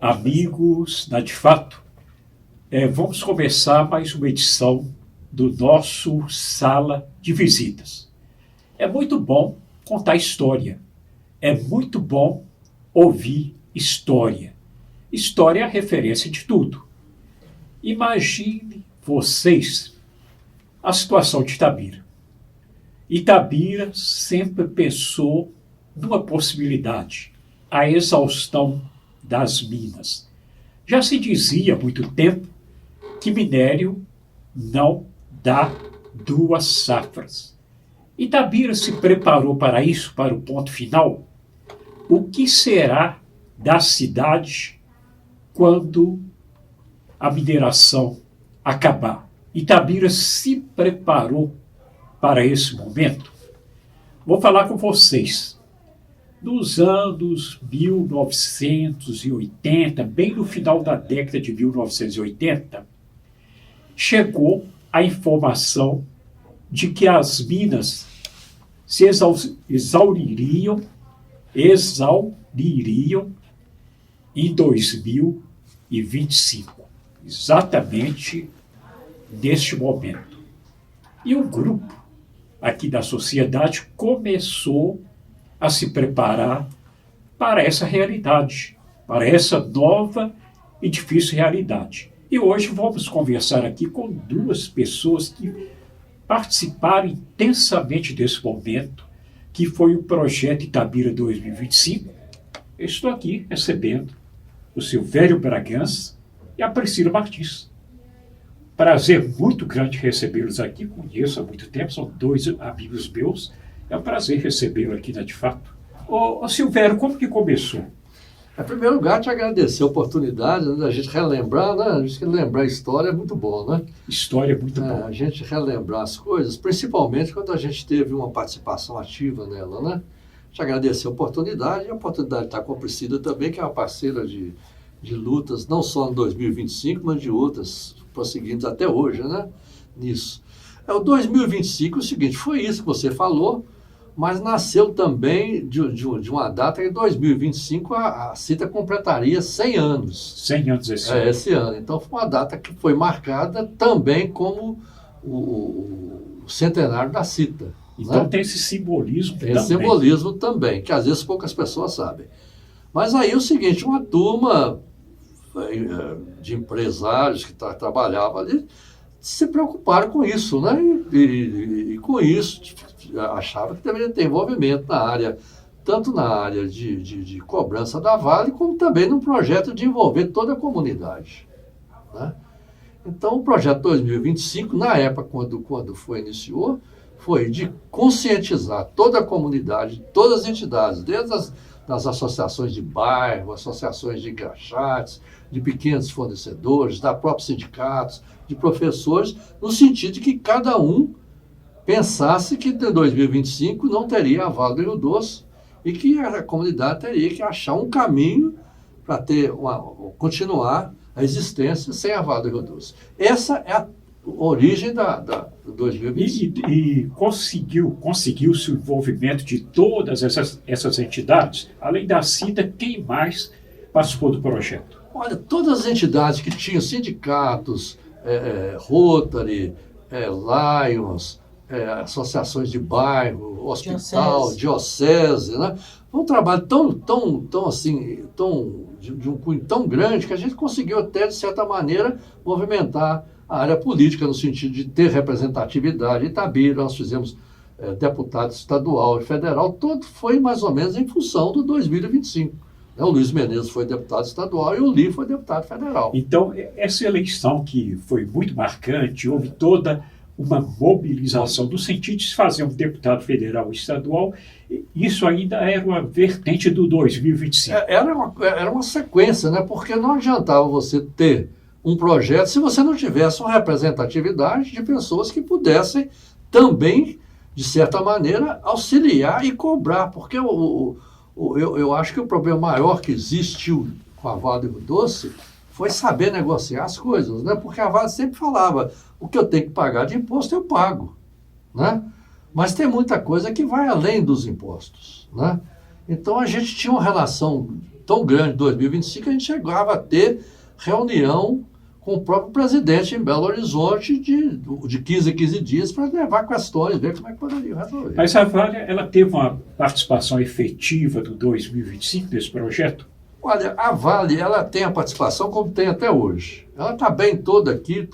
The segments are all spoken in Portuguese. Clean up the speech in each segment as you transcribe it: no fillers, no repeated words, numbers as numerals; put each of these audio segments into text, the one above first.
amigos, de fato, vamos começar mais uma edição do nosso Sala de Visitas. É muito bom contar história, é muito bom ouvir história. História é a referência de tudo. Imagine vocês a situação de Itabira. Itabira sempre pensou numa possibilidade, a exaustão das minas. Já se dizia há muito tempo que minério não dá 2 safras. Itabira se preparou para isso, para o ponto final. O que será da cidade quando a mineração acabar? Itabira se preparou para esse momento? Vou falar com vocês. Nos anos 1980, bem no final da década de 1980, chegou a informação de que as minas se exauririam em 2025, exatamente neste momento. E um grupo aqui da sociedade começou a se preparar para essa realidade, para essa nova e difícil realidade. E hoje vamos conversar aqui com 2 pessoas que participaram intensamente desse momento, que foi o Projeto Itabira 2025. Eu estou aqui recebendo o Silvério Bragança e a Priscila Martins. Prazer muito grande recebê-los aqui, conheço há muito tempo, são 2 amigos meus. É um prazer recebê-lo aqui, de fato. Ô Silvério, como que começou? Em primeiro lugar, te agradecer a oportunidade da gente relembrar, né? A gente lembrar a história é muito bom, né? História é muito bom. A gente relembrar as coisas, principalmente quando a gente teve uma participação ativa nela, né? Te agradecer a oportunidade, e a oportunidade está com a Priscila também, que é uma parceira de lutas, não só em 2025, mas de outras prosseguindo até hoje, né? Nisso. O 2025 é o seguinte, foi isso que você falou, mas nasceu também de uma data que em 2025 a CITA completaria 100 anos. 100 anos esse ano. Esse ano. Então foi uma data que foi marcada também como o centenário da CITA. Então, né? Tem esse simbolismo também. Esse simbolismo também, que às vezes poucas pessoas sabem. Mas aí é o seguinte, uma turma de empresários que trabalhavam ali se preocuparam com isso, né? E com isso achavam que deveria ter envolvimento na área, tanto na área de cobrança da Vale, como também no projeto de envolver toda a comunidade, né? Então, o projeto 2025, na época, quando iniciou, foi de conscientizar toda a comunidade, todas as entidades, desde das associações de bairro, associações de engraxates, de pequenos fornecedores, da próprios sindicatos, de professores, no sentido de que cada um pensasse que em 2025 não teria a Vale do Rio Doce e que a comunidade teria que achar um caminho para continuar a existência sem a Vale do Rio Doce. Essa é a origem da 2025. E conseguiu-se o envolvimento de todas essas entidades, além da CITA, quem mais participou do projeto? Olha, todas as entidades que tinham sindicatos, Rotary, Lions, associações de bairro, hospital, diocese, né? Foi um trabalho de um cunho tão grande que a gente conseguiu até, de certa maneira, movimentar a área política no sentido de ter representatividade. Itabira, nós fizemos deputado estadual e federal, tudo foi mais ou menos em função do 2025. O Luiz Menezes foi deputado estadual e o Li foi deputado federal. Então, essa eleição que foi muito marcante, houve toda uma mobilização no sentido de se fazer um deputado federal e estadual, isso ainda era uma vertente do 2025. Era uma sequência, né? Porque não adiantava você ter um projeto se você não tivesse uma representatividade de pessoas que pudessem também, de certa maneira, auxiliar e cobrar, porque eu acho que o problema maior que existiu com a Vale do Rio Doce foi saber negociar as coisas, né? Porque a Vale sempre falava, o que eu tenho que pagar de imposto eu pago, né? Mas tem muita coisa que vai além dos impostos, né? Então a gente tinha uma relação tão grande em 2025 que a gente chegava a ter reunião com o próprio presidente em Belo Horizonte de 15 em 15 dias para levar questões, ver como é que poderia resolver. Mas a Vale, ela teve uma participação efetiva do 2025 desse projeto? Olha, a Vale, ela tem a participação como tem até hoje. Ela está bem tudo aqui,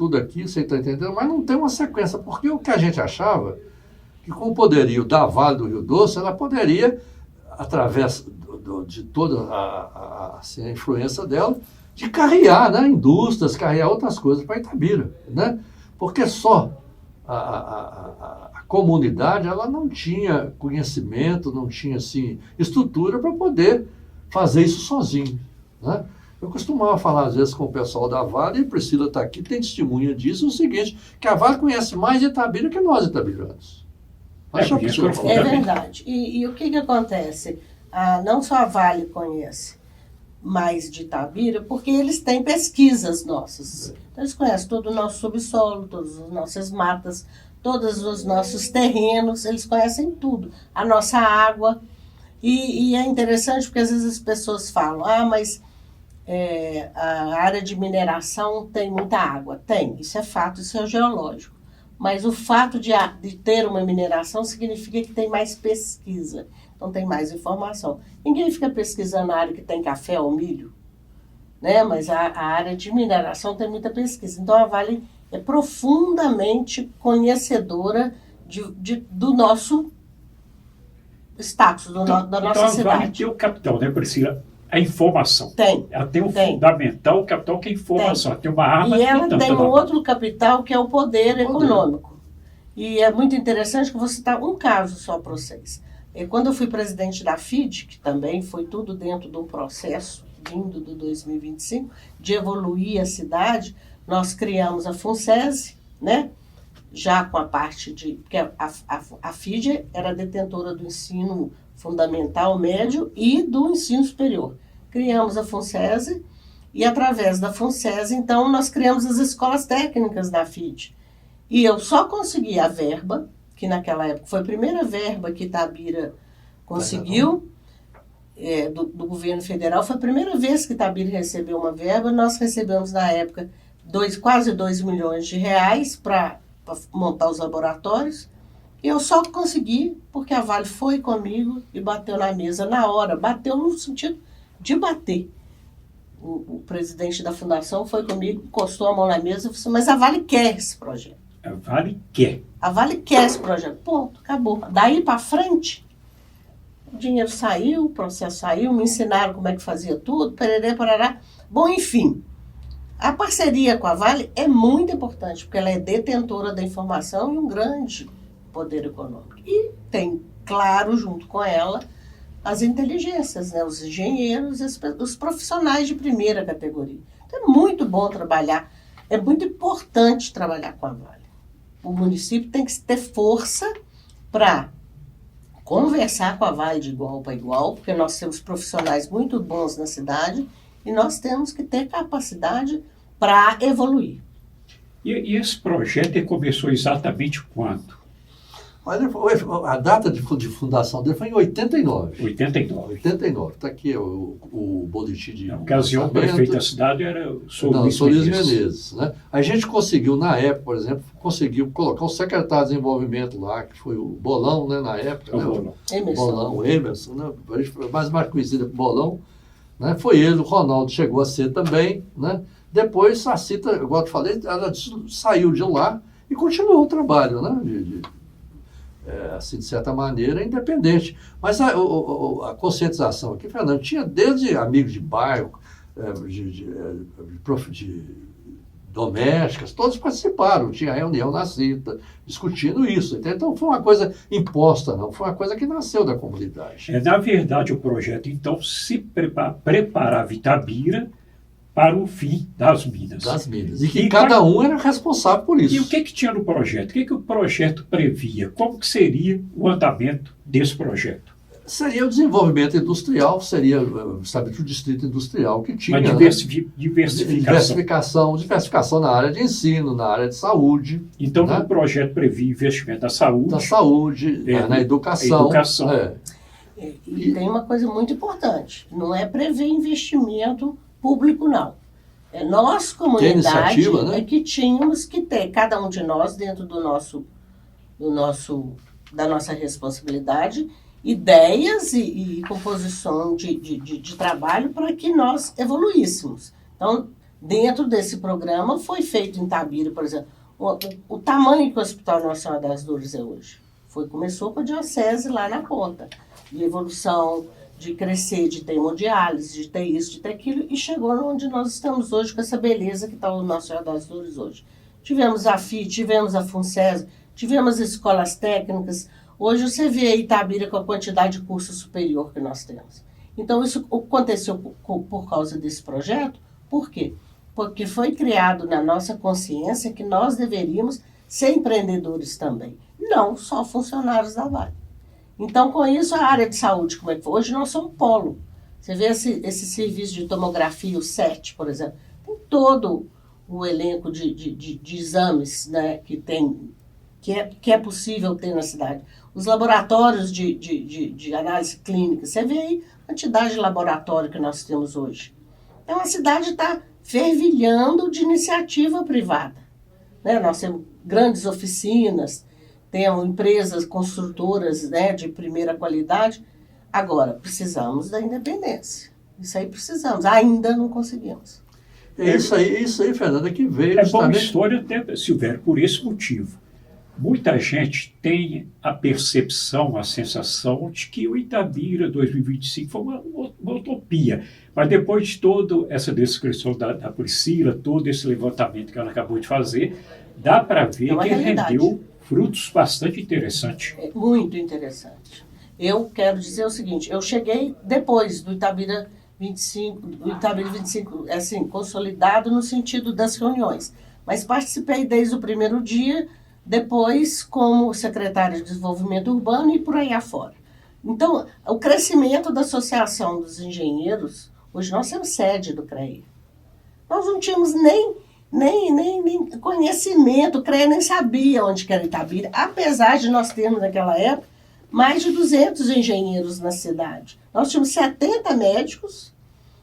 você está entendendo, mas não tem uma sequência, porque o que a gente achava, que com o poderio da Vale do Rio Doce, ela poderia, através de toda a influência dela, de carrear, né, indústrias, carrear outras coisas para Itabira, né? Porque só a comunidade, ela não tinha conhecimento, não tinha, assim, estrutura para poder fazer isso sozinho, né? Eu costumava falar, às vezes, com o pessoal da Vale, e Priscila está aqui, tem testemunha disso, o seguinte, que a Vale conhece mais Itabira que nós itabiranos. É verdade. E o que acontece? Não só a Vale conhece mais de Itabira, porque eles têm pesquisas nossas. Então, eles conhecem todo o nosso subsolo, todas as nossas matas, todos os nossos terrenos, eles conhecem tudo. A nossa água. E é interessante porque às vezes as pessoas falam, mas a área de mineração tem muita água. Tem, isso é fato, isso é geológico. Mas o fato de ter uma mineração significa que tem mais pesquisa. Então tem mais informação. Ninguém fica pesquisando a área que tem café ou milho, né? Mas a área de mineração tem muita pesquisa. Então a Vale é profundamente conhecedora do nosso status, da nossa cidade. Então a Vale tem o capital, né, Priscila? A informação. Tem. Ela tem o fundamental, o capital que é a informação. Ela tem uma arma. E ela tem um outro capital que é o poder econômico. E é muito interessante que vou citar um caso só para vocês. Quando eu fui presidente da FID, que também foi tudo dentro de um processo vindo do 2025, de evoluir a cidade, nós criamos a FUNSESI, né? Já com a parte de... Porque a FID era detentora do ensino fundamental, médio e do ensino superior. Criamos a FUNSESI e, através da FUNSESI, então, nós criamos as escolas técnicas da FID. E eu só consegui a verba, que naquela época foi a primeira verba que Itabira conseguiu, do governo federal. Foi a primeira vez que Itabira recebeu uma verba. Nós recebemos, na época, quase 2 milhões de reais para montar os laboratórios. E eu só consegui porque a Vale foi comigo e bateu na mesa na hora. Bateu no sentido de bater. O presidente da fundação foi comigo, encostou a mão na mesa e falou assim, mas a Vale quer esse projeto. A Vale quer. A Vale quer esse projeto. Ponto, acabou. Daí para frente, o dinheiro saiu, o processo saiu, me ensinaram como é que fazia tudo, pererê, parará. Bom, enfim, a parceria com a Vale é muito importante, porque ela é detentora da informação e um grande poder econômico. E tem, claro, junto com ela, as inteligências, né? Os engenheiros, os profissionais de primeira categoria. Então é muito bom trabalhar, é muito importante trabalhar com a Vale. O município tem que ter força para conversar com a Vale de igual para igual, porque nós temos profissionais muito bons na cidade e nós temos que ter capacidade para evoluir. E esse projeto começou exatamente quando? Olha, a data de fundação dele foi em 89. 89. 89. Está aqui o boletim de... Na ocasião, o prefeito da cidade era o Sr. Luiz Menezes. Né? A gente conseguiu, na época, por exemplo, colocar o secretário de desenvolvimento lá, que foi o Bolão, né, na época. Bolão. O Emerson, né? mais conhecido por Bolão. Né? Foi ele, o Ronaldo chegou a ser também. Né? Depois, a Cita, igual eu falei, ela saiu de lá e continuou o trabalho, né? Assim, de certa maneira, independente. Mas a conscientização aqui, Fernando, tinha desde amigos de bairro, de domésticas, todos participaram, tinha reunião na Cita, discutindo isso. Então, foi uma coisa imposta, não, foi uma coisa que nasceu da comunidade. Na verdade, o projeto, então, se preparava Itabira para o fim das minas. Das minas. E que cada um era responsável por isso. E o que tinha no projeto? O que o projeto previa? Como que seria o andamento desse projeto? Seria o desenvolvimento industrial, seria, sabe, o distrito industrial que tinha. Uma diversificação na área de ensino, na área de saúde. Então, né? O projeto previa investimento na saúde. Na saúde, na educação. E tem uma coisa muito importante, não é prever investimento público, não. É nós, comunidade, né? é que tínhamos que ter, cada um de nós, dentro da nossa responsabilidade, ideias e composição de trabalho para que nós evoluíssemos. Então, dentro desse programa, foi feito em Itabira, por exemplo, o tamanho que o Hospital Nossa Senhora das Dores é hoje. Começou com a diocese lá na ponta, de evolução, de crescer, de ter hemodiálise, de ter isso, de ter aquilo, e chegou onde nós estamos hoje, com essa beleza que está o Nossa Senhora das Dores hoje. Tivemos a FI, tivemos a FUNCES, tivemos escolas técnicas. Hoje você vê a Itabira com a quantidade de curso superior que nós temos. Então, isso aconteceu por causa desse projeto. Por quê? Porque foi criado na nossa consciência que nós deveríamos ser empreendedores também, não só funcionários da Vale. Então, com isso, a área de saúde, como é que foi? Hoje nós somos polo. Você vê esse serviço de tomografia, o SET, por exemplo, tem todo o elenco de exames, né, que é possível ter na cidade. Os laboratórios de análise clínica, você vê aí a quantidade de laboratório que nós temos hoje. Então, a cidade está fervilhando de iniciativa privada. Né? Nós temos grandes oficinas, temos empresas construtoras, né, de primeira qualidade. Agora, precisamos da independência. Isso aí precisamos. Ainda não conseguimos. É isso aí, Fernanda, que veio É justamente... boa história até, Silvério, por esse motivo. Muita gente tem a percepção, a sensação de que o Itabira 2025 foi uma utopia. Mas depois de toda essa descrição da Priscila, todo esse levantamento que ela acabou de fazer, dá para ver que ele rendeu frutos bastante interessantes. É muito interessante. Eu quero dizer o seguinte, eu cheguei depois do Itabira 25, assim, consolidado no sentido das reuniões, mas participei desde o primeiro dia, depois como secretária de Desenvolvimento Urbano e por aí afora. Então, o crescimento da Associação dos Engenheiros, hoje nós temos sede do CREA. Nós não tínhamos nem conhecimento, o CREA nem sabia onde que era Itabira, apesar de nós termos naquela época mais de 200 engenheiros na cidade. Nós tínhamos 70 médicos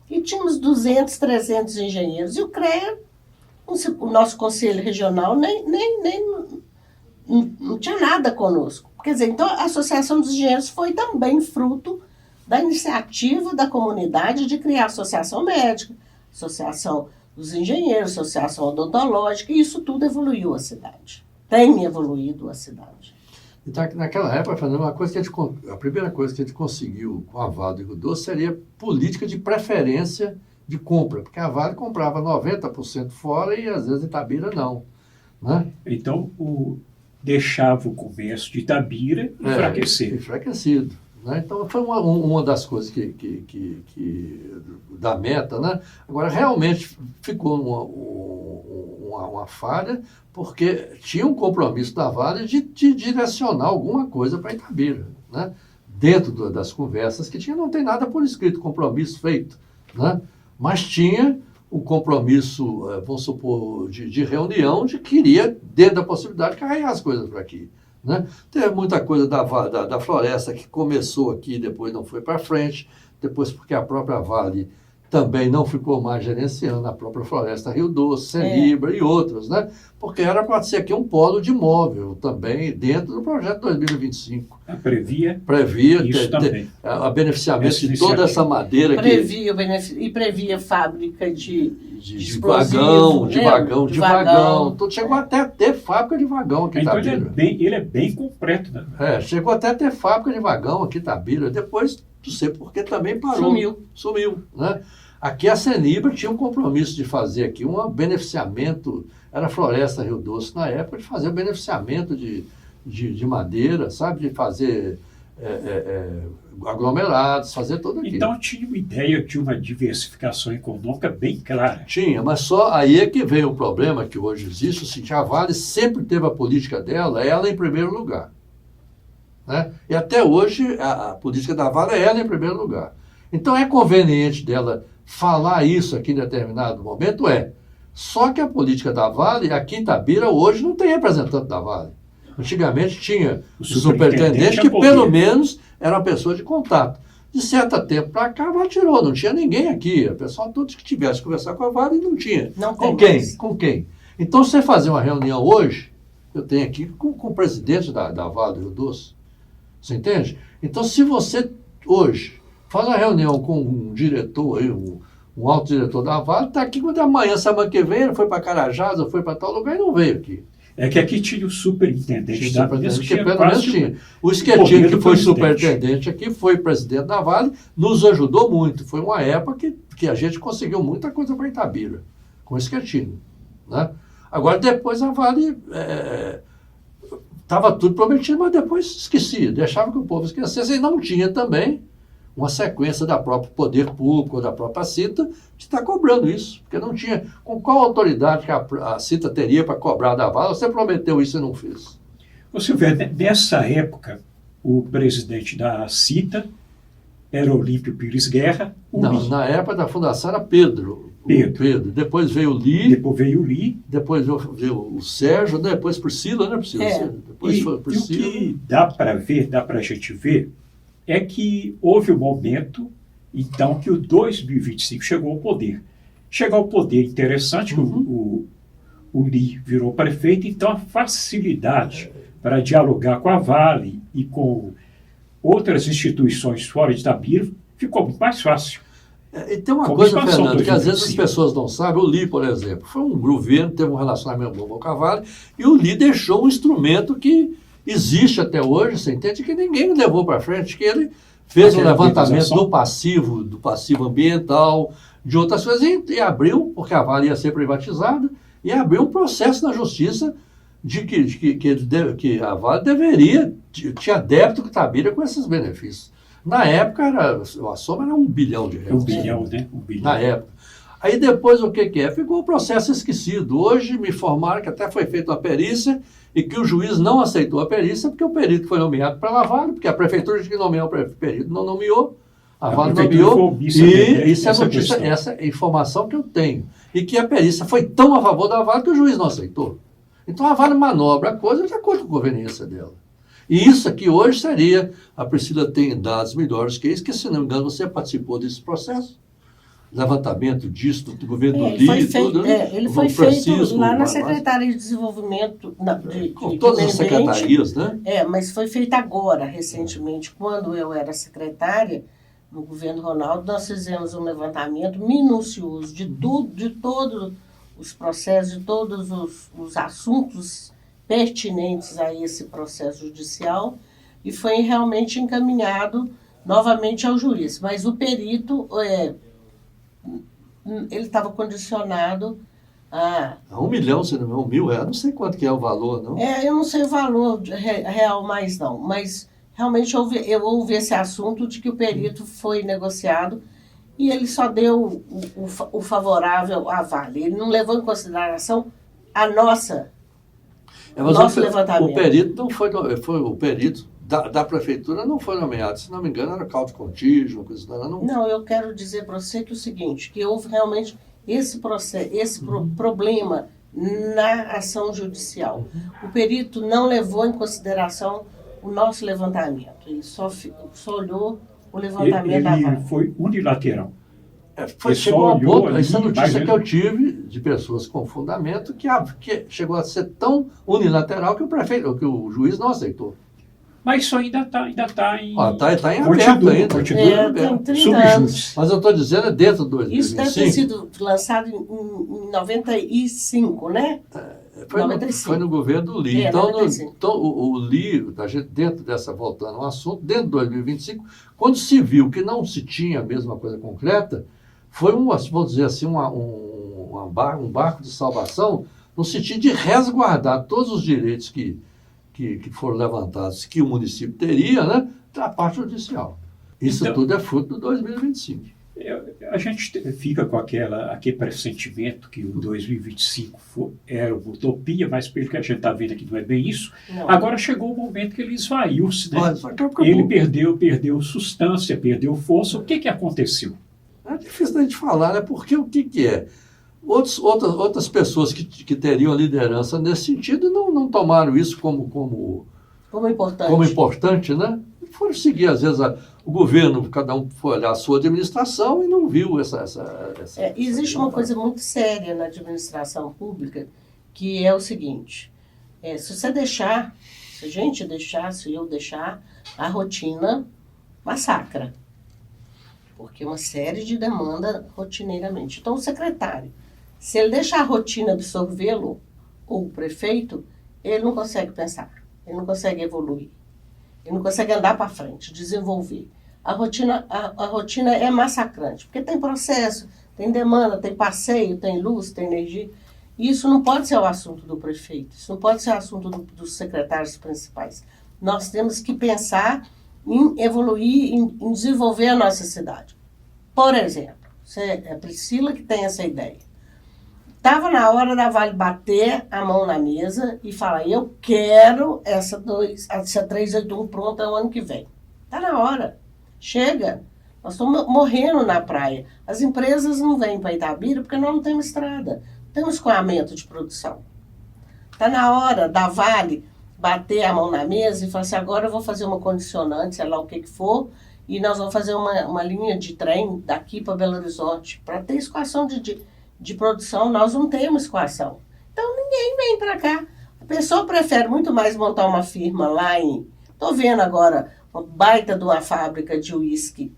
e tínhamos 200, 300 engenheiros. E o CREA, o nosso conselho regional, não tinha nada conosco. Quer dizer, então a Associação dos Engenheiros foi também fruto da iniciativa da comunidade de criar a Associação Médica, Associação dos Engenheiros, Associação Odontológica, e isso tudo evoluiu a cidade. Tem evoluído a cidade. Então, naquela época, Fernando, a primeira coisa que a gente conseguiu com a Vale do Rio Doce seria política de preferência de compra, porque a Vale comprava 90% fora e às vezes Itabira não. Né? Então, deixava o comércio de Itabira enfraquecido. Enfraquecido. Né? Então, foi uma das coisas da meta. Né? Agora, realmente ficou uma falha, porque tinha um compromisso da Vale de direcionar alguma coisa para Itabira. Né? Dentro das conversas que tinha, não tem nada por escrito, compromisso feito. Né? Mas tinha o compromisso, vamos supor, de reunião, de que queria, dentro da possibilidade, carregar as coisas para aqui. Né? Teve muita coisa da floresta que começou aqui e depois não foi para frente, depois porque a própria Vale também não ficou mais gerenciando a própria Floresta Rio Doce, Senibra e outras, né? Porque era para ser aqui um polo de imóvel também dentro do projeto 2025. Previa isso também. A beneficiamento de toda essa madeira previa fábrica de vagão. Então, chegou até a ter fábrica de vagão aqui em Itabira. Então ele é bem completo. Né? Chegou até a ter fábrica de vagão aqui em Itabira. Depois, não sei porque também parou. Sumiu. Né? Aqui a Senibra tinha um compromisso de fazer aqui um beneficiamento, era Floresta Rio Doce na época, de fazer o beneficiamento de madeira, sabe? De fazer aglomerados, fazer tudo aquilo. Então tinha uma ideia de uma diversificação econômica bem clara. Tinha, mas só aí é que veio o problema que hoje existe, o seguinte, a Vale sempre teve a política dela, ela em primeiro lugar. Né? E até hoje a política da Vale é ela em primeiro lugar. Então é conveniente dela falar isso aqui em determinado momento, só que a política da Vale, aqui em Itabira, hoje não tem representante da Vale. Antigamente tinha o superintendente superintendente, que pelo menos era uma pessoa de contato. De certo tempo para cá, a Vale tirou, não tinha ninguém aqui. O pessoal, todos que tivesse que conversar com a Vale, não tinha. Não com tem quem? mais. Com quem? Então, se você fazer uma reunião hoje, eu tenho aqui com o presidente da Vale do Rio Doce. Você entende? Então, se você hoje faz uma reunião com um diretor, aí, um alto diretor da Vale, está aqui quando amanhã, semana que vem, ele foi para Carajás, ou foi para tal lugar e não veio aqui. É que aqui tinha o superintendente da Vale, Que pelo menos tinha. O Schettino, que foi superintendente aqui, foi presidente da Vale, nos ajudou muito. Foi uma época que a gente conseguiu muita coisa para Itabira, com o Schettino, né? Agora, depois a Vale estava tudo prometido, mas depois esquecia, deixava que o povo esquecesse. E não tinha também uma sequência da própria poder público, ou da própria CITA, de estar cobrando isso. Porque não tinha. Com qual autoridade que a CITA teria para cobrar da Vale? Você prometeu isso e não fez. Você vê, nessa época, o presidente da CITA era Olímpio Pires Guerra. Não, na época da fundação era Pedro. Depois veio o Li. Depois veio o Sérgio, depois Priscila, né, Priscila? Depois foi Priscila. E o que dá para a gente ver, é que houve um momento, então, que o 2025 chegou ao poder. Chegou ao poder interessante, que o Li virou prefeito, então a facilidade para dialogar com a Vale e com outras instituições fora de Itabira ficou muito mais fácil. E tem uma coisa, Fernando, que às vezes as pessoas não sabem. O Li, por exemplo, foi um governo, teve um relacionamento bom com a Vale, e o Li deixou um instrumento que existe até hoje, você entende, que ninguém levou para frente, que ele fez um levantamento do passivo ambiental, de outras coisas, e abriu, porque a Vale ia ser privatizada, e abriu um processo na justiça de que a Vale deveria, tinha débito com Itabira com esses benefícios. Na época, a soma era R$1 bilhão. R$1 bilhão, né? R$1 bilhão. Na época. Aí depois o que é? Ficou o processo esquecido. Hoje me informaram que até foi feita uma perícia e que o juiz não aceitou a perícia porque o perito foi nomeado para a Vale, porque a prefeitura tinha que nomear o perito, não nomeou. A Vale nomeou. E isso é notícia, essa é a informação que eu tenho. E que a perícia foi tão a favor da Vale que o juiz não aceitou. Então a Vale manobra a coisa de acordo com a conveniência dela. E isso aqui hoje seria, a Priscila tem dados melhores que isso, que se não me engano você participou desse processo. Levantamento disso, do governo do Li, tudo, né? Ele foi feito lá na Secretaria de Desenvolvimento com todas as secretarias, né? Mas foi feito agora, recentemente, quando eu era secretária, no governo Ronaldo, nós fizemos um levantamento minucioso de tudo, de todos os processos, de todos os assuntos pertinentes a esse processo judicial, e foi realmente encaminhado novamente ao juiz. Mas o perito, ele estava condicionado a... R$1 milhão, se não é R$1.000, não sei quanto que é o valor, não? Eu não sei o valor real mais não, mas realmente houve esse assunto de que o perito foi negociado e ele só deu o favorável à Vale. Ele não levou em consideração a nosso levantamento. O perito não foi o perito da prefeitura não foi nomeado, se não me engano, era causa contígio, coisa assim. Não, eu quero dizer para você que é o seguinte, que houve realmente esse processo, problema na ação judicial. O perito não levou em consideração o nosso levantamento, ele só olhou o levantamento da Vale. Foi unilateral. Essa notícia que eu tive de pessoas com fundamento que chegou a ser tão unilateral que o juiz não aceitou. Mas isso ainda está em... Está em aberto ainda. Tem 30 anos. Mas eu estou dizendo dentro do 2025. Isso deve ter sido lançado em 95, né? Foi no governo do Li. Então o Li, dentro dessa, voltando ao assunto, dentro de 2025, quando se viu que não se tinha a mesma coisa concreta, foi vou dizer assim, um barco de salvação, no sentido de resguardar todos os direitos que foram levantados, que o município teria, né, da parte judicial. Isso então, tudo é fruto do 2025. A gente fica com aquele pressentimento que o 2025 era uma utopia, mas pelo que a gente está vendo aqui não é bem isso. Não. Agora chegou o momento que ele esvaiu-se, né? Ele perdeu substância, perdeu força. O que aconteceu? É difícil da gente falar, né? Porque o que é? Outras pessoas que teriam liderança nesse sentido não tomaram isso como importante, né? Foram seguir, às vezes, o governo, cada um foi olhar a sua administração e não viu essa existe uma coisa muito séria na administração pública, que é o seguinte, se a gente deixar, se eu deixar, a rotina massacra. Porque é uma série de demanda rotineiramente. Então, o secretário, se ele deixar a rotina absorvê-lo, ou o prefeito, ele não consegue pensar, ele não consegue evoluir, ele não consegue andar para frente, desenvolver. A rotina é massacrante, porque tem processo, tem demanda, tem passeio, tem luz, tem energia. E isso não pode ser o assunto do prefeito, isso não pode ser o assunto dos secretários principais. Nós temos que pensar em evoluir, em desenvolver a nossa cidade. Por exemplo, é a Priscila que tem essa ideia. Estava na hora da Vale bater a mão na mesa e falar, eu quero essa 381 pronta o ano que vem. Está na hora. Chega. Nós estamos morrendo na praia. As empresas não vêm para Itabira porque nós não temos estrada. Temos escoamento de produção. Está na hora da Vale bater a mão na mesa e falar assim, agora eu vou fazer uma condicionante, sei lá o que for, e nós vamos fazer uma linha de trem daqui para Belo Horizonte. Para ter escoação de produção, nós não temos escoação. Então, ninguém vem para cá. A pessoa prefere muito mais montar uma firma lá em... Estou vendo agora uma baita de uma fábrica de uísque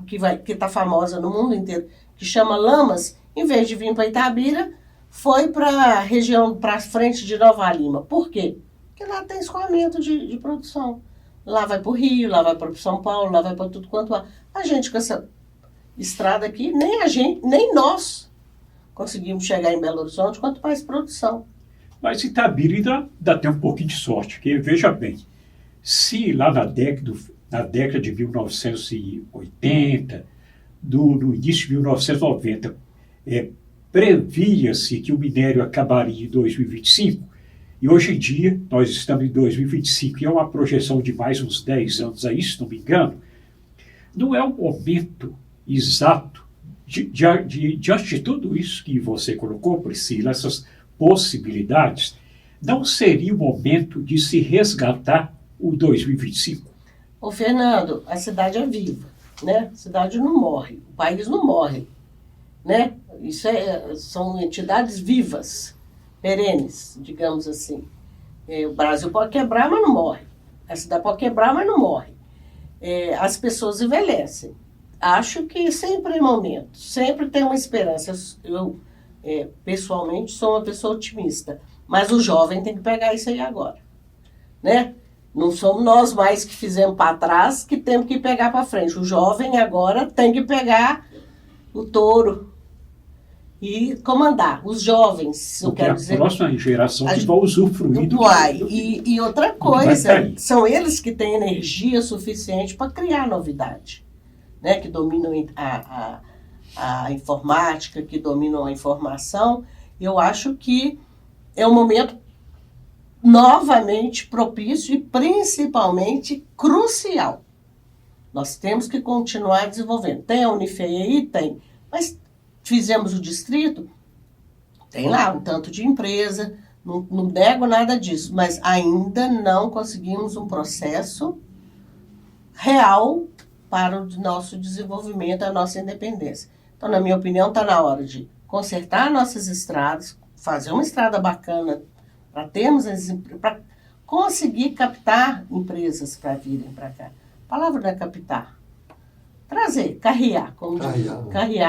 que está famosa no mundo inteiro, que chama Lamas, em vez de vir para Itabira, foi para a região, para frente de Nova Lima. Por quê? Porque lá tem escoamento de produção. Lá vai para o Rio, lá vai para São Paulo, lá vai para tudo quanto há. A gente com essa estrada aqui, nem nós conseguimos chegar em Belo Horizonte, quanto mais produção. Mas Itabira ainda tem um pouquinho de sorte, porque veja bem, se lá na década de 1980, no início de 1990, previa-se que o minério acabaria em 2025, e hoje em dia nós estamos em 2025, e é uma projeção de mais uns 10 anos aí, se não me engano, não é o momento exato, diante de tudo isso que você colocou, Priscila, essas possibilidades, não seria o momento de se resgatar o 2025? Ô, Fernando, a cidade é viva, né? A cidade não morre, o país não morre, né? Isso são entidades vivas, perenes, digamos assim. O Brasil pode quebrar, mas não morre. A cidade pode quebrar, mas não morre. As pessoas envelhecem. Acho que sempre é momento, sempre tem uma esperança. Eu pessoalmente, sou uma pessoa otimista, mas o jovem tem que pegar isso aí agora, né? Não somos nós mais que fizemos para trás que temos que pegar para frente. O jovem agora tem que pegar o touro e comandar. Os jovens, eu quero dizer... A próxima geração que vai usufruir do... E outra coisa, são eles que têm energia suficiente para criar novidade, né? Que dominam a informática, que dominam a informação. Eu acho que é um momento novamente propício e principalmente crucial. Nós temos que continuar desenvolvendo. Tem a Unifei aí? Tem. Mas fizemos o distrito? Tem lá um tanto de empresa, não nego nada disso, mas ainda não conseguimos um processo real para o nosso desenvolvimento, a nossa independência. Então, na minha opinião, está na hora de consertar nossas estradas, fazer uma estrada bacana para para conseguir captar empresas para virem para cá. A palavra não é captar. Trazer, carrear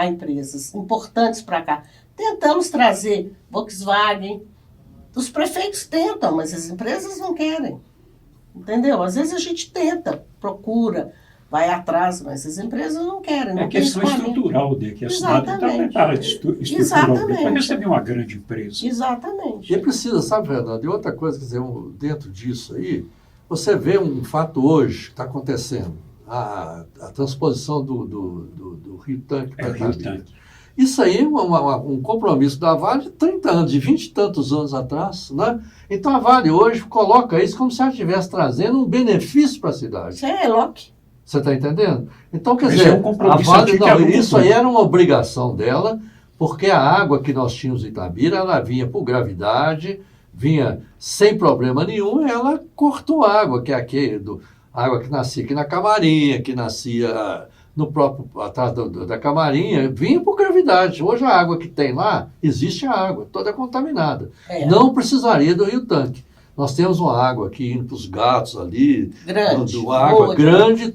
empresas importantes para cá. Tentamos trazer Volkswagen. Os prefeitos tentam, mas as empresas não querem. Entendeu? Às vezes a gente tenta, procura, vai atrás, mas as empresas não querem. É questão estrutural que a cidade não está preparada estruturalmente para receber uma grande empresa. Exatamente. E precisa, sabe, Fernando, e outra coisa, quer dizer, dentro disso aí, você vê um fato hoje que está acontecendo, a transposição do Rio Tanque para Itabira. Isso aí é um compromisso da Vale de 30 anos, de 20 e tantos anos atrás, né? Então a Vale hoje coloca isso como se ela estivesse trazendo um benefício para a cidade. Isso é Locke. Você está entendendo? Então, quer dizer, a Vale, isso aí era uma obrigação dela, porque a água que nós tínhamos em Itabira, ela vinha por gravidade, vinha sem problema nenhum, ela cortou a água, que é a água que nascia aqui na Camarinha, que nascia no próprio, atrás da Camarinha, vinha por gravidade. Hoje a água que tem lá, existe a água, toda contaminada. Não precisaria do Rio Tanque. Nós temos uma água aqui indo para os gatos ali, grande, água grande,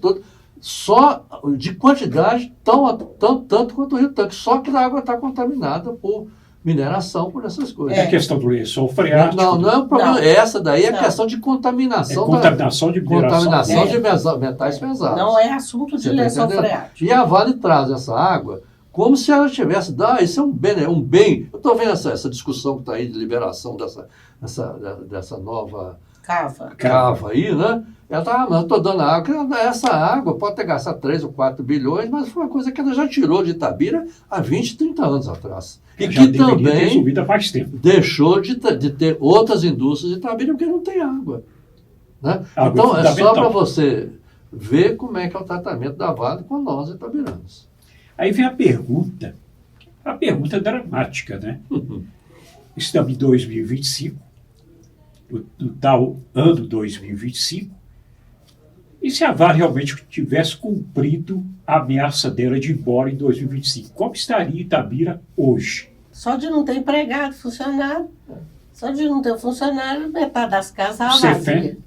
só de quantidade tanto quanto o Rio Tanque, só que a água está contaminada por mineração, por essas coisas. É a questão do lençol freático. Não é o problema. Essa daí é questão de contaminação. Contaminação de mineração. Contaminação de metais pesados. Não é assunto de lençol freático. E a Vale traz essa água como se ela tivesse... isso é um bem. Eu estou vendo essa discussão que está aí de liberação dessa nova... Cava aí, né? Ela tá, eu estou dando água. Essa água pode ter gastado 3 ou 4 bilhões, mas foi uma coisa que ela já tirou de Itabira há 20, 30 anos atrás. E que também faz tempo. Deixou de ter outras indústrias de Itabira porque não tem água. Né? Então, é só para você ver como é que é o tratamento da Vale com nós itabiranos. Aí vem a pergunta dramática, né? Estamos em 2025, no tal ano 2025, e se a Vale realmente tivesse cumprido a ameaça dela de ir embora em 2025, como estaria Itabira hoje? Só de não ter empregado, funcionário. Só de não ter funcionário, metade das casas vazia.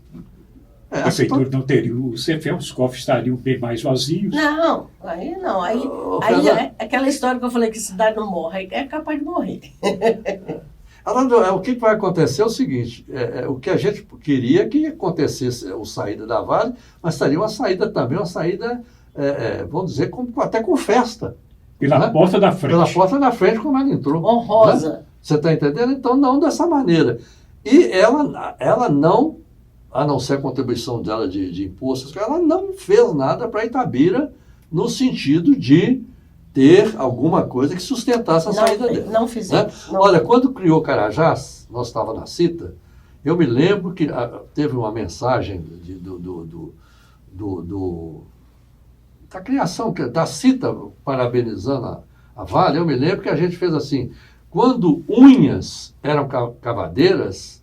A prefeitura não teria o CEFEM, os cofres estariam bem mais vazios. Não. Aí aquela história que eu falei que a cidade não morre, é capaz de morrer. O que vai acontecer é o seguinte, o que a gente queria que acontecesse a saída da Vale, mas seria uma saída também, vamos dizer, até com festa. Pela porta da frente. Pela porta da frente, como ela entrou. Honrosa. Né? Você está entendendo? Então, não dessa maneira. E ela não, a não ser a contribuição dela de impostos, ela não fez nada para Itabira no sentido de ter alguma coisa que sustentasse a saída dela. Não fizemos. Né? Olha, quando criou Carajás, nós estávamos na CITA, eu me lembro que teve uma mensagem da criação, da CITA, parabenizando a Vale. Eu me lembro que a gente fez assim, quando unhas eram cavadeiras,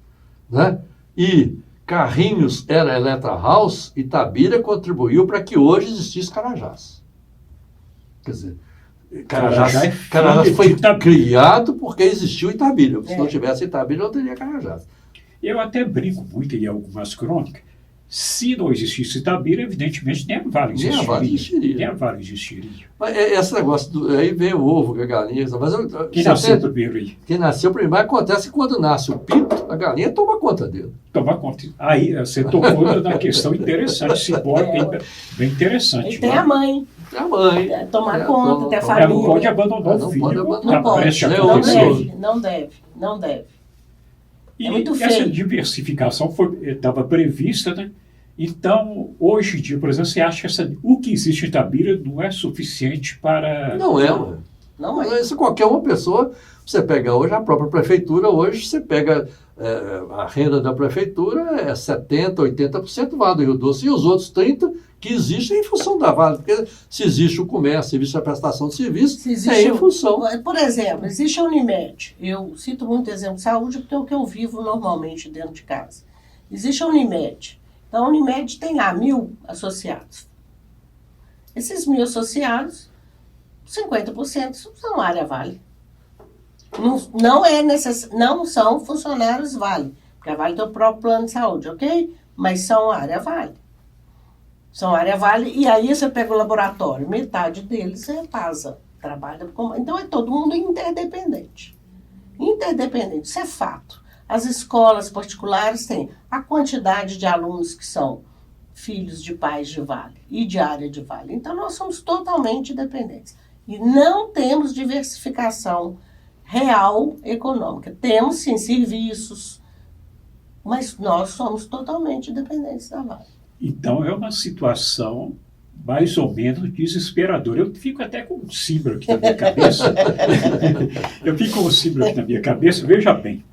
né, e carrinhos era Electra House, Itabira contribuiu para que hoje existisse Carajás. Quer dizer, Carajás foi criado porque existiu Itabira. Se não tivesse Itabira, não teria Carajás. Eu até brinco muito em algumas crônicas. Se não existisse Itabira, evidentemente nem a Vale existiria. Nem a Vale existiria. Mas esse negócio, aí vem o ovo, a galinha. Mas quem nasceu primeiro aí? Quem nasceu primeiro. Acontece que quando nasce o pinto, a galinha toma conta dele. Toma conta. Aí você tocou na questão interessante, simbólica, bem interessante. E tem a mãe. Tem a mãe. Tomar conta, ter a família. Ela não pode abandonar o filho. Não pode. Não deve. E é muito feio. Essa diversificação estava prevista, né? Então, hoje em dia, por exemplo, você acha que o que existe em Itabira não é suficiente para... Não é, ué. Não é. Isso qualquer uma pessoa, você pega hoje, a própria prefeitura, hoje você pega a renda da prefeitura, 70%, 80% Vale do Rio Doce, e os outros 30% que existem em função da Vale, porque se existe o comércio, se existe a prestação de serviço, em função. Por exemplo, existe a Unimed, eu cito muito exemplo de saúde porque é o que eu vivo normalmente dentro de casa. Existe a Unimed, então a Unimed tem lá 1.000 associados. Esses 1.000 associados, 50% são área Vale. Não são funcionários Vale, porque a Vale tem o próprio plano de saúde, ok? Mas são área Vale. São área Vale, e aí você pega o laboratório, metade deles é PASA, trabalha como... Então é todo mundo interdependente. Interdependente, isso é fato. As escolas particulares têm a quantidade de alunos que são filhos de pais de Vale e de área de Vale. Então nós somos totalmente dependentes. E não temos diversificação real econômica. Temos, sim, serviços, mas nós somos totalmente dependentes da Vale. Então, é uma situação mais ou menos desesperadora. Eu fico até com um símbolo aqui na minha cabeça. Veja bem,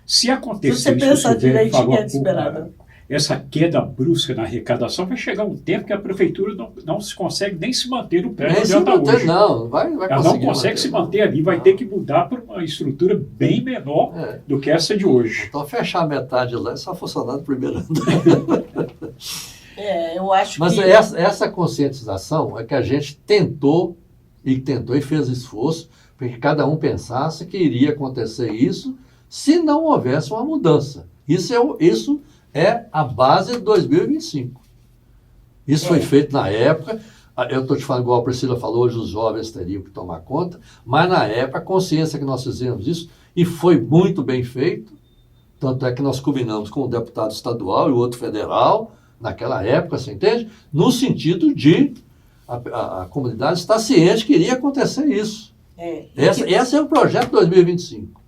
se acontecer isso que o governo falou, essa queda brusca na arrecadação, vai chegar um tempo que a prefeitura não se consegue nem se manter no prédio onde ela está hoje. Não, vai ela não consegue se manter ali, vai ter que mudar para uma estrutura bem menor do que essa de hoje. Então, fechar metade lá é só funcionar no primeiro ano. Eu acho Mas que... essa conscientização é que a gente tentou e fez esforço para que cada um pensasse que iria acontecer isso se não houvesse uma mudança. Isso é a base de 2025. Isso foi feito na época. Eu estou te falando, igual a Priscila falou, hoje os jovens teriam que tomar conta, mas na época a consciência que nós fizemos isso, e foi muito bem feito, tanto é que nós combinamos com um deputado estadual e o outro federal, naquela época, você entende? No sentido de a comunidade estar ciente que iria acontecer isso. Esse é o projeto 2025.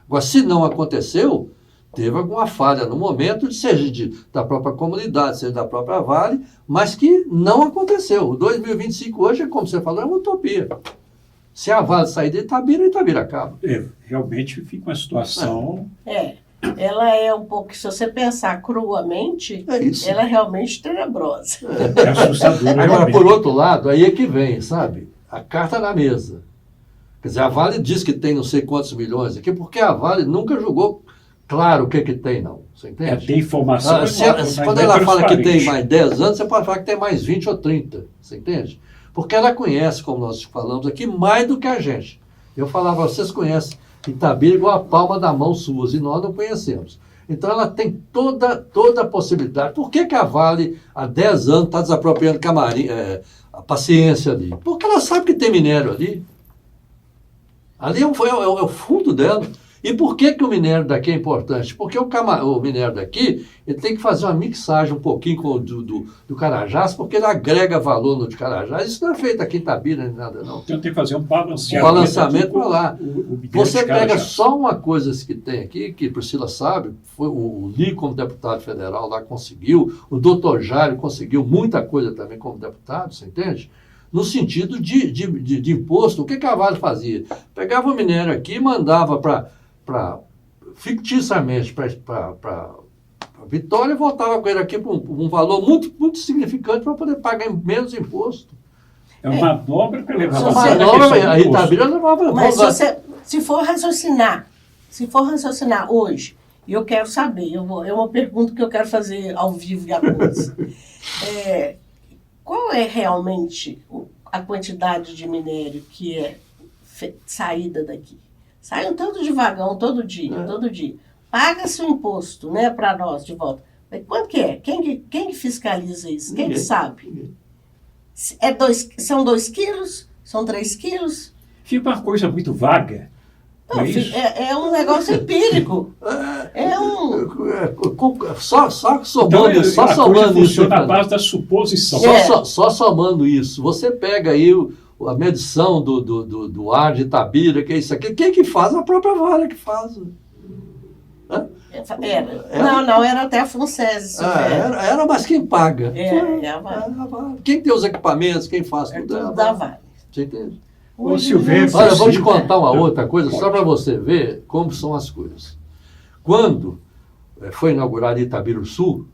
Agora, se não aconteceu, teve alguma falha no momento, seja da própria comunidade, seja da própria Vale, mas que não aconteceu. O 2025 hoje, como você falou, é uma utopia. Se a Vale sair de Itabira acaba. Realmente fica uma situação... Ela é um pouco, se você pensar cruamente, ela é realmente tenebrosa. É assustadora. Agora, por outro lado, aí é que vem, sabe? A carta na mesa. Quer dizer, a Vale diz que tem não sei quantos milhões aqui, porque a Vale nunca julgou claro o que tem, não. Você entende? Tem informação. Quando ela fala que tem mais 10 anos, você pode falar que tem mais 20 ou 30. Você entende? Porque ela conhece, como nós falamos aqui, mais do que a gente. Eu falava, vocês conhecem Itabira igual a palma da mão suas, e nós não conhecemos. Então ela tem toda a possibilidade. Por que a Vale, há 10 anos, está desapropriando a paciência ali? Porque ela sabe que tem minério ali. Ali é o fundo dela. E por que o minério daqui é importante? Porque o minério daqui, ele tem que fazer uma mixagem um pouquinho com do Carajás, porque ele agrega valor no de Carajás. Isso não é feito aqui em Itabira, nem nada, não. Então tem que fazer um balanceamento para lá. Você pega só uma coisa que tem aqui, que Priscila sabe, foi o Li como deputado federal lá conseguiu, o doutor Jário conseguiu muita coisa também como deputado, você entende? No sentido de imposto. O que a Vale fazia? Pegava o minério aqui e mandava ficticiamente para Vitória e voltava com ele aqui para um valor muito, muito significante para poder pagar menos imposto. É uma manobra para levar a Itabira levava. Mas se for raciocinar hoje, e eu quero saber, é uma pergunta que eu quero fazer ao vivo e a cores. Qual é realmente a quantidade de minério que é saída daqui? Sai um tanto de vagão todo dia. Paga-se o imposto, né, para nós de volta. Mas quanto que é? Quem que fiscaliza isso? Quem que sabe? São 2 quilos? São 3 quilos? Fica uma coisa muito vaga. Não, é um negócio empírico. Só somando isso. Só somando isso. Na base da suposição. Só somando isso. Você pega aí a medição do ar de Itabira, que é isso aqui. Quem que faz? A própria Vale que faz. Era até a FUNSES. Era, mas quem paga? A Vale. Quem tem os equipamentos, quem faz tudo? Tudo da Vale. Você entende? Ô, Silvério, olha, eu vou te contar uma outra coisa, só para você ver como são as coisas. Quando foi inaugurado Itabiruçu,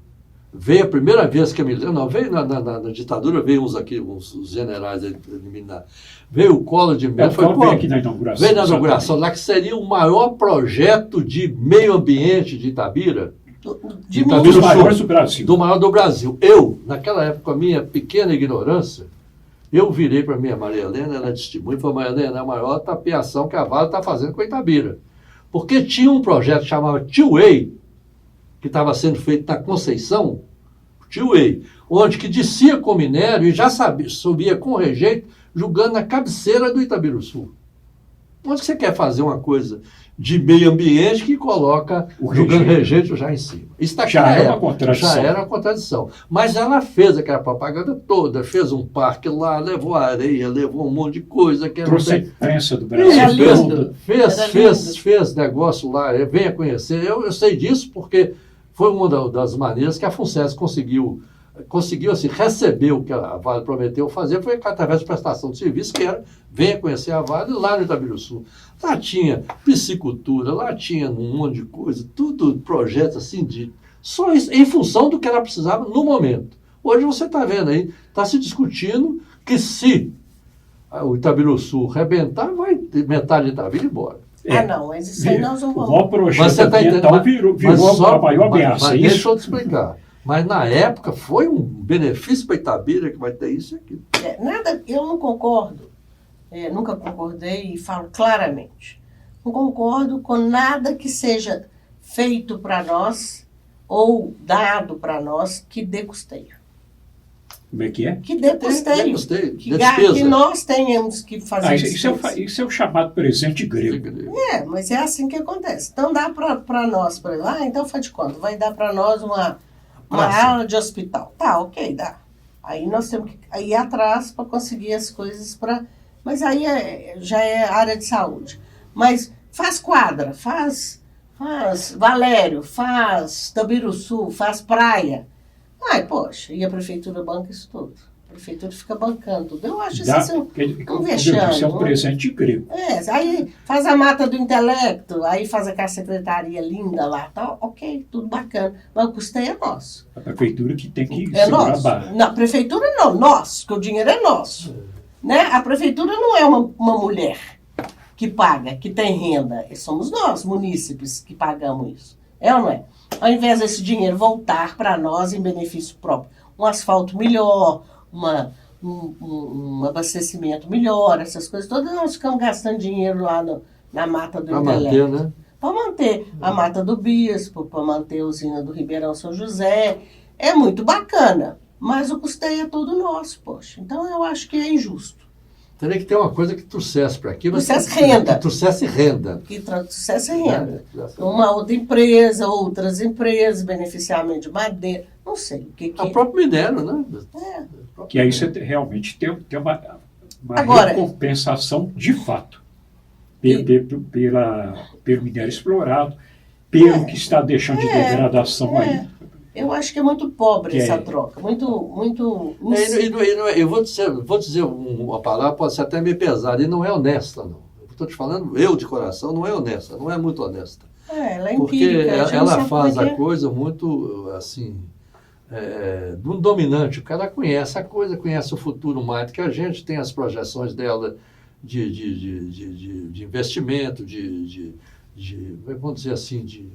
veio a primeira vez que eu me lembro, não, veio na ditadura, veio uns generais eliminados. Veio o Collor de Mello. Veio aqui na inauguração. Veio na inauguração, lá que seria o maior projeto de meio ambiente de Itabira. Dos maiores do Brasil. Do maior do Brasil. Eu, naquela época, com a minha pequena ignorância, eu virei para a minha Maria Helena, ela testemunha, e falou, Maria Helena, é a maior tapeação que a Vale está fazendo com a Itabira. Porque tinha um projeto que chamava Two-Way, que estava sendo feito na Conceição, Two-Way, onde que descia com minério e já subia com rejeito, jogando na cabeceira do Itabiruçu. Onde você quer fazer uma coisa de meio ambiente que coloca jogando rejeito já em cima? Isso já era uma contradição. Mas ela fez aquela propaganda toda, fez um parque lá, levou areia, levou um monte de coisa. Trouxe a imprensa do Brasil. Fez negócio lá, venha conhecer. Eu sei disso porque foi uma das maneiras que a FUNSES conseguiu assim, receber o que a Vale prometeu fazer, foi através de prestação de serviço, que era, venha conhecer a Vale lá no Itabiruçu. Lá tinha piscicultura, lá tinha um monte de coisa, tudo projeto assim Só isso, em função do que ela precisava no momento. Hoje você está vendo aí, está se discutindo que se o Itabiruçu rebentar, vai metade de Itabira embora. Não, mas isso aí nós não O vamos. maior projeto Mas você está entendendo? ambiental virou a maior ameaça. Mas É deixa isso? eu te explicar. Mas na época foi um benefício para Itabira que vai ter isso e aquilo. Nada, eu não concordo, nunca concordei e falo claramente. Não concordo com nada que seja feito para nós ou dado para nós que dê custeio. Como é que é? Que dê custeio. De despesa. Que nós tenhamos que fazer Isso é o chamado presente grego. Mas é assim que acontece. Então dá para nós, por exemplo, então faz de conta, vai dar para nós uma ala de hospital. Tá, ok, dá. Aí nós temos que ir atrás para conseguir as coisas para... Mas aí já é área de saúde. Mas faz quadra, faz Valério, faz Tabiruçu, faz praia. Ai, poxa, e a prefeitura banca isso tudo. A prefeitura fica bancando tudo. Eu acho isso assim, um vexame. Isso é um presente grego. Aí faz a mata do intelecto, aí faz aquela secretaria linda lá, tal, ok, tudo bacana. Mas o custeio é nosso. A prefeitura que tem que É segurar a nosso. barra. Na prefeitura não, nós, que o dinheiro é nosso. Né? A prefeitura não é uma mulher que paga, que tem renda. Somos nós, munícipes, que pagamos isso. É ou não é? Ao invés desse dinheiro voltar para nós em benefício próprio, um asfalto melhor, um abastecimento melhor, essas coisas todas, nós ficamos gastando dinheiro lá na mata do intelecto. Manter, né? Para manter a Mata do Bispo, para manter a usina do Ribeirão São José. É muito bacana, mas o custeio é todo nosso, poxa. Então eu acho que é injusto. Teria que ter uma coisa que trouxesse para aqui. Trouxesse renda. Que trouxesse renda. Que trouxesse renda. Uma outra empresa, outras empresas, beneficiamento de madeira, não sei o que. O próprio minério, né? Que aí você realmente tem uma Agora, recompensação de fato pelo minério explorado, pelo que está deixando de degradação aí. Eu acho que é muito pobre essa troca, muito. Eu vou dizer uma palavra, pode ser até meio pesada, e não é honesta, não. Estou te falando, eu de coração, não é honesta, não é muito honesta. Ela é porque empírica. ela faz a coisa muito, assim, do dominante. O cara conhece a coisa, conhece o futuro mais do que a gente, tem as projeções dela de investimento, vamos dizer assim, de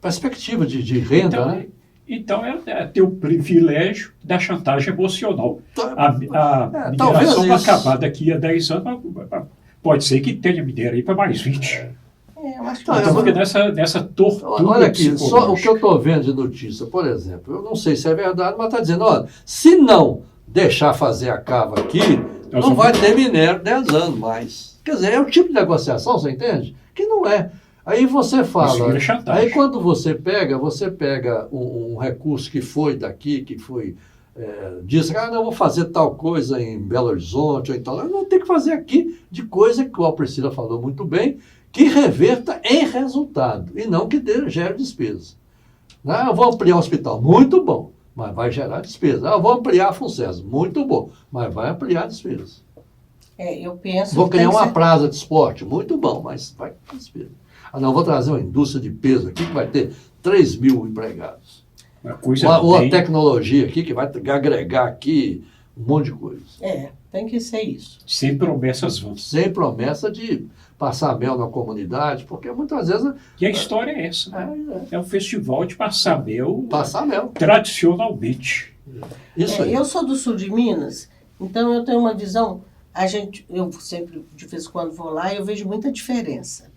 perspectiva de renda, então, né? Então, é ter o privilégio da chantagem emocional. A talvez mineração vai isso. acabar daqui a 10 anos, pode ser que tenha minério aí para mais 20. Eu acho que Então, fica nessa tortura. Olha aqui, só o que eu estou vendo de notícia, por exemplo, eu não sei se é verdade, mas está dizendo, olha, se não deixar fazer a cava aqui, não vai ter minério 10 anos mais. Quer dizer, é o tipo de negociação, você entende? Que não é. Aí você fala, aí quando você pega um recurso que foi daqui, que foi, diz, não, eu vou fazer tal coisa em Belo Horizonte, ou então, não, tem que fazer aqui de coisa que a Priscila falou muito bem, que reverta em resultado, e não que gere despesa. Eu vou ampliar o hospital, muito bom, mas vai gerar despesa. Eu vou ampliar a FUNCES, muito bom, mas vai ampliar despesa. Eu penso... Vou criar uma praça de esporte, muito bom, mas vai ter despesa. Não, vou trazer uma indústria de peso aqui que vai ter 3 mil empregados. Uma tecnologia aqui que vai agregar aqui um monte de coisa. Tem que ser isso. Sem promessas vãs. Sem promessa de passar mel na comunidade, porque muitas vezes... E a história é essa. É um festival de passar mel. Passar mel. Tradicionalmente. Isso aí. Eu sou do sul de Minas, então eu tenho uma visão... Eu sempre, de vez em quando, vou lá e eu vejo muita diferença.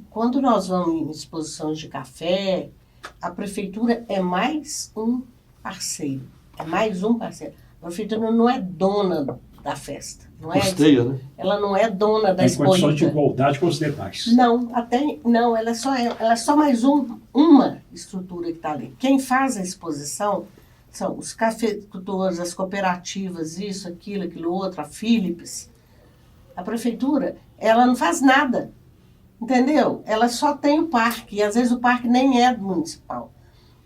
Quando nós vamos em exposições de café, a prefeitura é mais um parceiro. A prefeitura não é dona da festa. Custeia, né? Ela não é dona da exposição. Tem condições de igualdade com os demais. Não, ela é só mais uma estrutura que está ali. Quem faz a exposição são os cafeicultores, as cooperativas, isso, aquilo outro, a Philips. A prefeitura, ela não faz nada, entendeu? Ela só tem o parque, e às vezes o parque nem é municipal.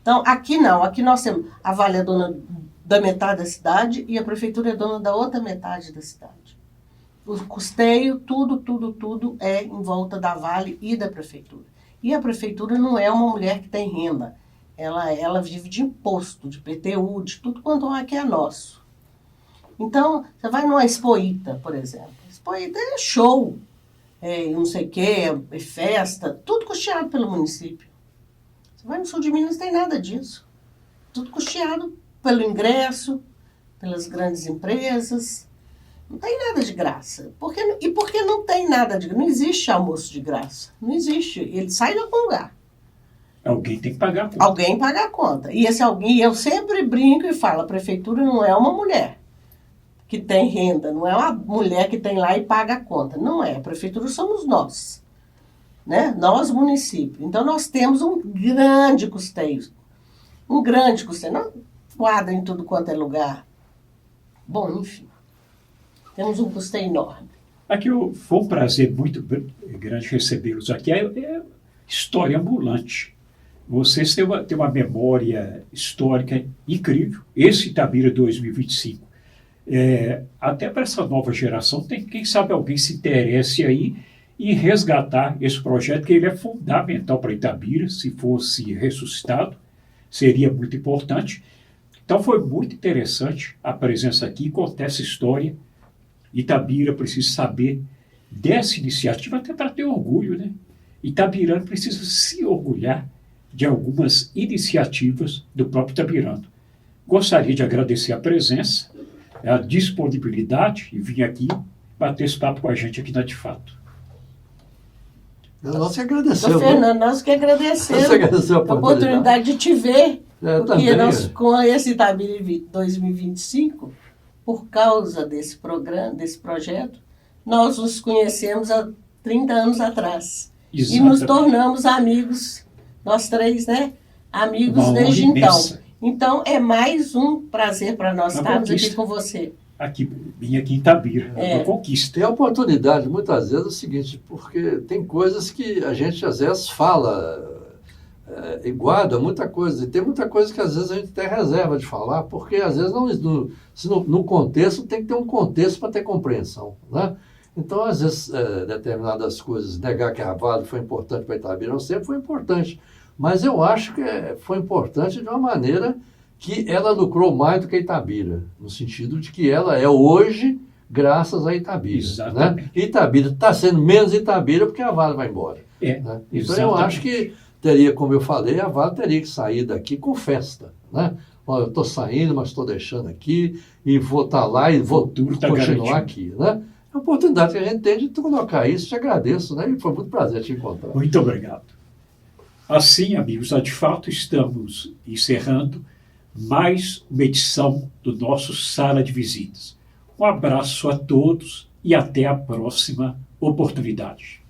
Então, aqui não, aqui nós temos a Vale é dona da metade da cidade e a prefeitura é dona da outra metade da cidade. O custeio, tudo é em volta da Vale e da prefeitura. E a prefeitura não é uma mulher que tem renda. Ela vive de imposto, de PTU, de tudo quanto é nosso. Então, você vai numa Expoíta, por exemplo. Expoíta é show, não sei o quê, é festa, tudo custeado pelo município. Você vai no sul de Minas, não tem nada disso. Tudo custeado pelo ingresso, pelas grandes empresas. Não tem nada de graça. E por que não tem nada de graça? Não existe almoço de graça. Não existe. Ele sai de algum lugar. Alguém tem que pagar a conta. Alguém paga a conta. E esse alguém, eu sempre brinco e falo, a prefeitura não é uma mulher que tem renda, não é uma mulher que tem lá e paga a conta. Não é. A prefeitura somos nós. Né? Nós, município. Então, nós temos um grande custeio. Um grande custeio. Não quadra em tudo quanto é lugar. Bom, enfim. Temos um custeio enorme. Aqui foi um prazer muito grande recebê-los aqui. É história ambulante. Vocês têm uma memória histórica incrível. Esse Itabira 2025. Até para essa nova geração, quem sabe alguém se interesse aí em resgatar esse projeto, que ele é fundamental para Itabira. Se fosse ressuscitado, seria muito importante. Então foi muito interessante a presença aqui, contar essa história. Itabira precisa saber dessa iniciativa, até para ter orgulho, né? Itabirano precisa se orgulhar de algumas iniciativas do próprio Itabirano. Gostaria de agradecer a presença, a disponibilidade e vir aqui bater esse papo com a gente aqui na De Fato. Nós que agradecemos. Fernando, nós que agradecemos a oportunidade de te ver. Porque também. nós, com esse Itabira 2025, por causa desse programa, desse projeto, nós nos conhecemos há 30 anos atrás. Exatamente. E nos tornamos amigos, nós três, né? Amigos desde então. Então, é mais um prazer para nós estarmos aqui com você. Vim aqui em Itabira, uma conquista. Tem a oportunidade, muitas vezes, é o seguinte, porque tem coisas que a gente, às vezes, fala e guarda muita coisa. E tem muita coisa que, às vezes, a gente tem reserva de falar, porque, às vezes, no contexto, tem que ter um contexto para ter compreensão, né? Então, às vezes, determinadas coisas, negar que a Vale foi importante para Itabira, não sempre foi importante. Mas eu acho que foi importante de uma maneira que ela lucrou mais do que Itabira, no sentido de que ela é hoje graças a Itabira. Exatamente. Né? Itabira está sendo menos Itabira porque a Vale vai embora. Né? Então eu acho que teria, como eu falei, a Vale teria que sair daqui com festa. Né? Olha, eu estou saindo, mas estou deixando aqui e vou estar lá e vou continuar aqui. Né? É uma oportunidade que a gente tem de colocar isso, te agradeço, né? E foi muito prazer te encontrar. Muito obrigado. Assim, amigos, De Fato, estamos encerrando mais uma edição do nosso Sala de Visitas. Um abraço a todos e até a próxima oportunidade.